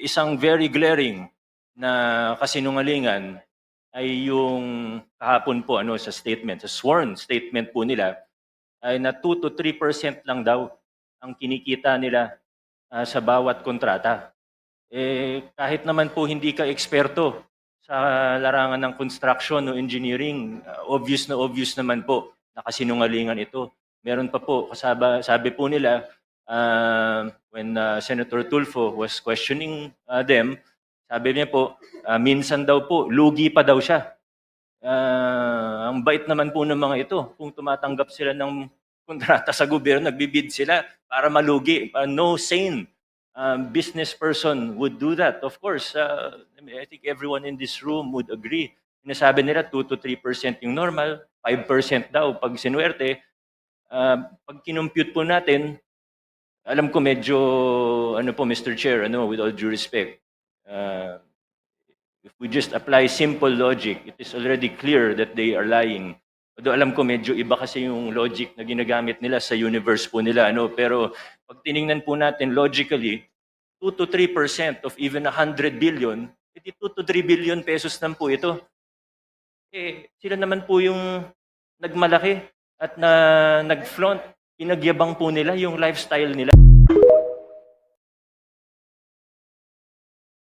isang very glaring na kasinungalingan ay yung kahapon po sa statement, sa sworn statement po nila ay na 2 to 3% lang daw ang kinikita nila sa bawat kontrata. Kahit naman po hindi ka eksperto sa larangan ng construction o engineering, obvious naman po na kasinungalingan ito. Meron pa po, sabi po nila, when Senator Tulfo was questioning them, sabi niya po, minsan daw po, lugi pa daw siya. Ang bait naman po ng mga ito. Kung tumatanggap sila ng kontrata sa gobyerno, nagbibid sila para malugi. No sane business person would do that. Of course, I think everyone in this room would agree. Sinasabi nila 2 to 3% yung normal, 5% daw pag sinuwerte. Pag kinumpute po natin, alam ko medyo, Mr. Chair, with all due respect, if we just apply simple logic, it is already clear that they are lying. Although alam ko medyo iba kasi yung logic na ginagamit nila sa universe po nila. Pero pag tiningnan po natin logically, 2 to 3% of even 100 billion, 2 to 3 billion pesos lang po ito. Sila naman po yung nagmalaki at nag-flaunt, pinagyabang po nila yung lifestyle nila.